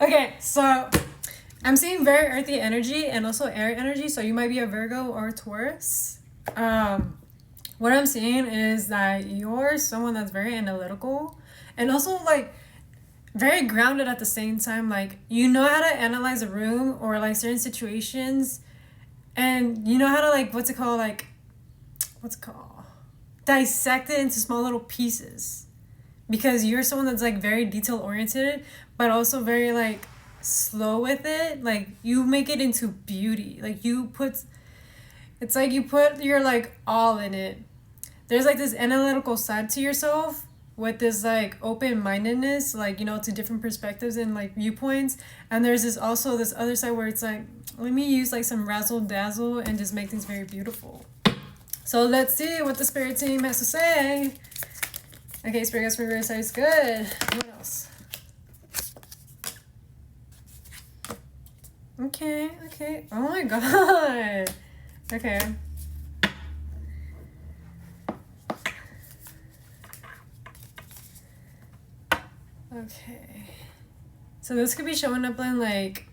Okay, so I'm seeing very earthy energy and also air energy, so you might be a Virgo or a Taurus. What I'm seeing is that you're someone that's very analytical and also like very grounded at the same time. Like you know how to analyze a room or like certain situations, and you know how to like what's it called dissect it into small little pieces, because you're someone that's like very detail oriented but also very like slow with it. Like you make it into beauty. Like you put it's like you put your like all in it. There's like this analytical side to yourself with this like open-mindedness, like, you know, to different perspectives and like viewpoints. And there's this also this other side where it's like, let me use like some razzle dazzle and just make things very beautiful. So let's see what the spirit team has to say. Okay, spirit guys, spirit says good. What else? Okay. Oh my god. Okay. Okay. So this could be showing up in like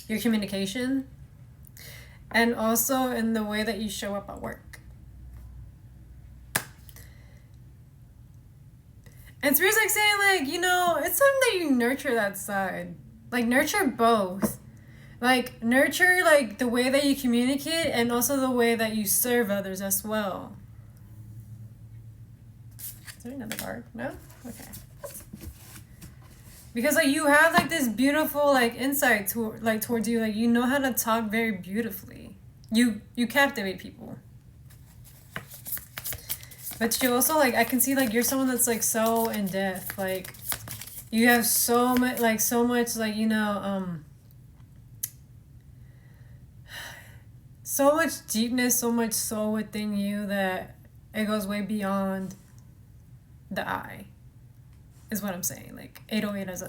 your communication and also in the way that you show up at work. And Spirit's like saying like, you know, it's time that you nurture that side. Like nurture both. Like nurture like the way that you communicate and also the way that you serve others as well. Is there another card? No? Okay. Because like you have like this beautiful like insight towards you. Like you know how to talk very beautifully. You captivate people. But you also like, I can see like you're someone that's like so in depth. Like you have so much like, you know, so much deepness, so much soul within you that it goes way beyond the eye, is what I'm saying. Like 808 as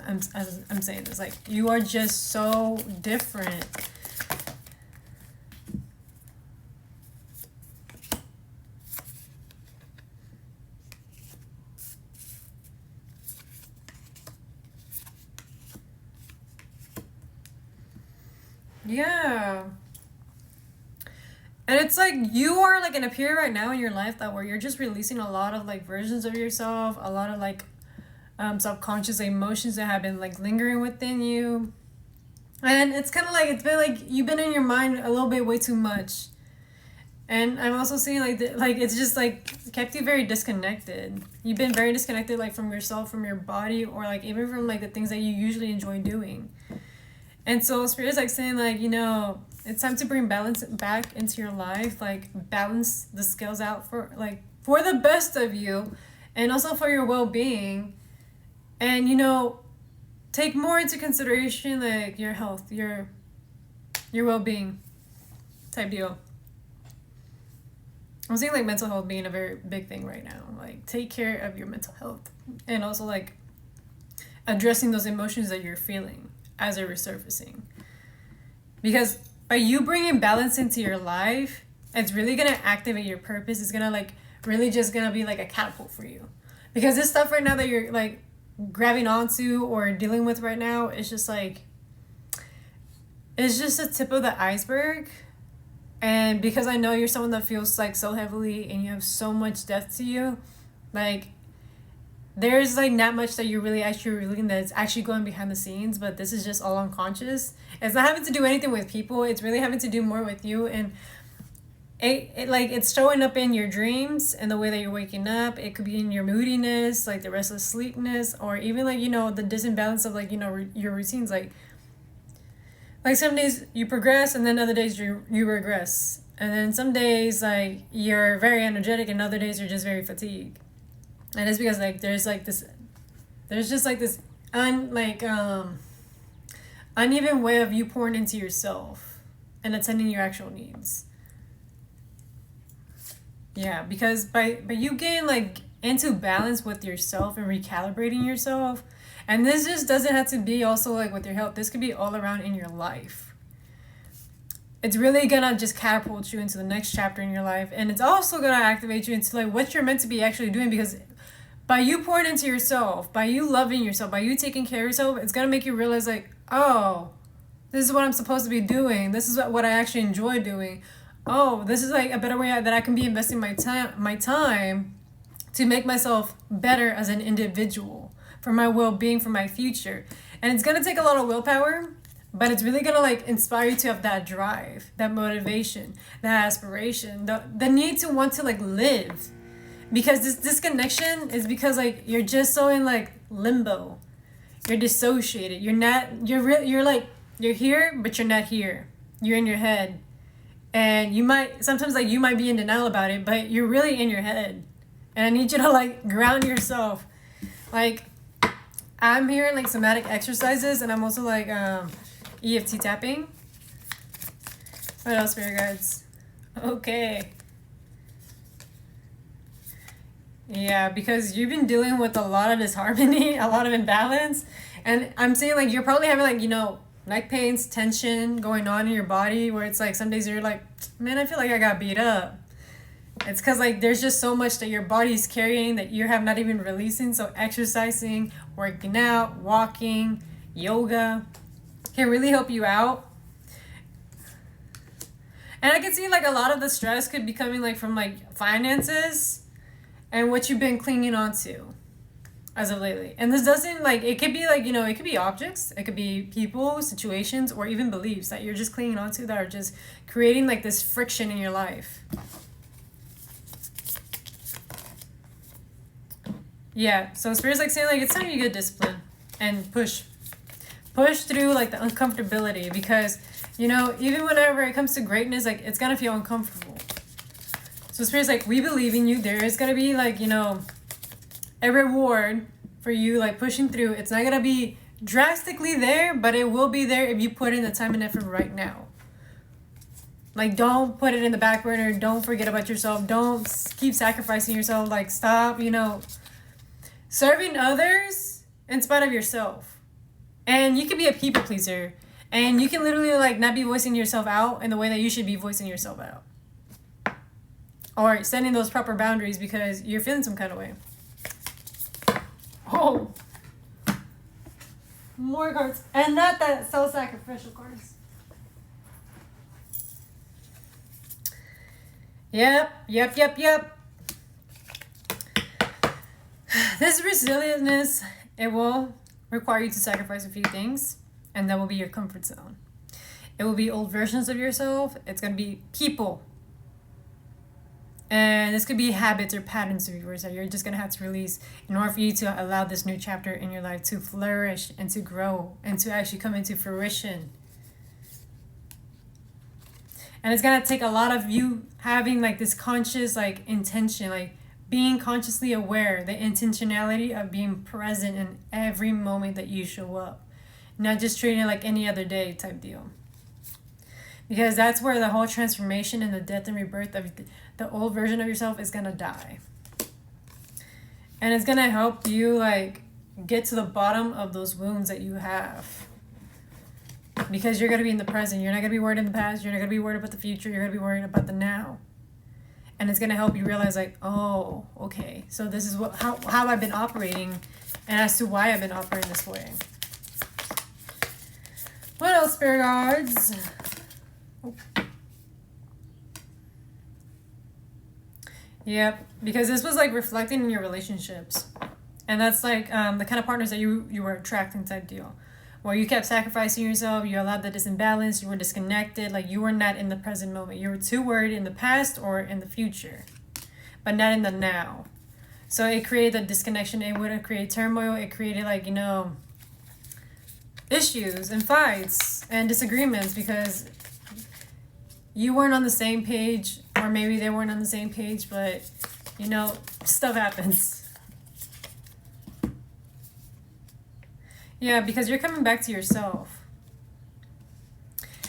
I'm saying this, like you are just so different. Yeah. And it's like you are like in a period right now in your life that where you're just releasing a lot of like versions of yourself, a lot of like subconscious emotions that have been like lingering within you. And it's kind of like it's been like you've been in your mind a little bit way too much. And I'm also seeing like like it's just like kept you very disconnected. You've been very disconnected like from yourself, from your body, or like even from like the things that you usually enjoy doing. And so Spirit is like saying like, you know, it's time to bring balance back into your life, like balance the scales out for the best of you and also for your well-being. And you know, take more into consideration like your health, your well-being type deal. I'm seeing like mental health being a very big thing right now. Like take care of your mental health and also like addressing those emotions that you're feeling as they're resurfacing. Because by you bringing balance into your life, it's really gonna activate your purpose. It's gonna like really just gonna be like a catapult for you. Because this stuff right now that you're like grabbing onto or dealing with right now, it's just like, it's just the tip of the iceberg. And because I know you're someone that feels like so heavily and you have so much depth to you, like there's like not much that you're really actually revealing that's actually going behind the scenes, but this is just all unconscious. It's not having to do anything with people. It's really having to do more with you. And it like it's showing up in your dreams and the way that you're waking up. It could be in your moodiness, like the restless sleepness, or even like, you know, the disimbalance of like, you know, your routines. Like some days you progress and then other days you regress. And then some days like you're very energetic and other days you're just very fatigued. And it's because like there's just like this uneven way of you pouring into yourself and attending your actual needs. Yeah, because by you getting like into balance with yourself and recalibrating yourself, and this just doesn't have to be also like with your health. This could be all around in your life. It's really gonna just catapult you into the next chapter in your life, and it's also gonna activate you into like what you're meant to be actually doing. Because By you pouring into yourself, by you loving yourself, by you taking care of yourself, it's going to make you realize like, oh, this is what I'm supposed to be doing. This is what I actually enjoy doing. Oh, this is like a better way that I can be investing my time to make myself better as an individual, for my well-being, for my future. And it's going to take a lot of willpower, but it's really going to like inspire you to have that drive, that motivation, that aspiration, the need to want to like live. Because this disconnection is because like you're just so in like limbo. You're dissociated. You're like you're here but you're not here. You're in your head. And you might be in denial about it, but you're really in your head. And I need you to like ground yourself. Like I'm hearing like somatic exercises, and I'm also like EFT tapping. What else, spirit guides? Okay. Yeah, because you've been dealing with a lot of disharmony, a lot of imbalance. And I'm saying like you're probably having like, neck pains, tension going on in your body, where it's like some days you're like, man, I feel like I got beat up. It's because like there's just so much that your body's carrying that you have not even releasing. So exercising, working out, walking, yoga can really help you out. And I can see like a lot of the stress could be coming like from like finances and what you've been clinging on to as of lately. And this doesn't like, it could be like, it could be objects, it could be people, situations, or even beliefs that you're just clinging on to that are just creating like this friction in your life. Yeah, so Spirit's like saying like it's time you get discipline and push through like the uncomfortability, because even whenever it comes to greatness, like it's gonna feel uncomfortable. So Spirit's like, we believe in you. There is gonna be like a reward for you like pushing through. It's not gonna be drastically there, but it will be there if you put in the time and effort right now. Like, don't put it in the back burner. Don't forget about yourself. Don't keep sacrificing yourself. Like, stop serving others in spite of yourself. And you can be a people pleaser, and you can literally like not be voicing yourself out in the way that you should be voicing yourself out, or setting those proper boundaries because you're feeling some kind of way. Oh, more cards, and not that self-sacrificial cards. Yep. This resilientness, it will require you to sacrifice a few things, and that will be your comfort zone. It will be old versions of yourself. It's going to be people. And this could be habits or patterns of yours that you're just going to have to release in order for you to allow this new chapter in your life to flourish and to grow and to actually come into fruition. And it's going to take a lot of you having like this conscious like intention, like being consciously aware, the intentionality of being present in every moment that you show up. Not just treating it like any other day type deal. Because that's where the whole transformation and the death and rebirth of the old version of yourself is going to die. And it's going to help you like get to the bottom of those wounds that you have. Because you're going to be in the present. You're not going to be worried in the past. You're not going to be worried about the future. You're going to be worried about the now. And it's going to help you realize like, oh, okay. So this is how I've been operating, and as to why I've been operating this way. What else, Spirit Guards? Oh. Yep, because this was like reflecting in your relationships. And that's like the kind of partners that you were attracting type deal. Where you kept sacrificing yourself, you allowed the disimbalance, you were disconnected, like you were not in the present moment. You were too worried in the past or in the future, but not in the now. So it created a disconnection. It would have created turmoil. It created like, issues and fights and disagreements because you weren't on the same page, or maybe they weren't on the same page, but stuff happens. Yeah, because you're coming back to yourself.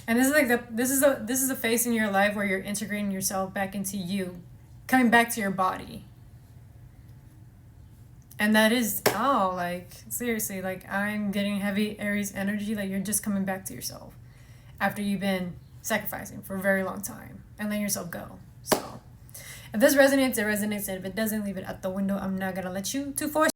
And this is like this is a phase in your life where you're integrating yourself back into you, coming back to your body. And that is like seriously, like I'm getting heavy Aries energy, like you're just coming back to yourself after you've been sacrificing for a very long time and letting yourself go. So, If this resonates, it resonates. And if it doesn't, leave it at the window. I'm not gonna let you to force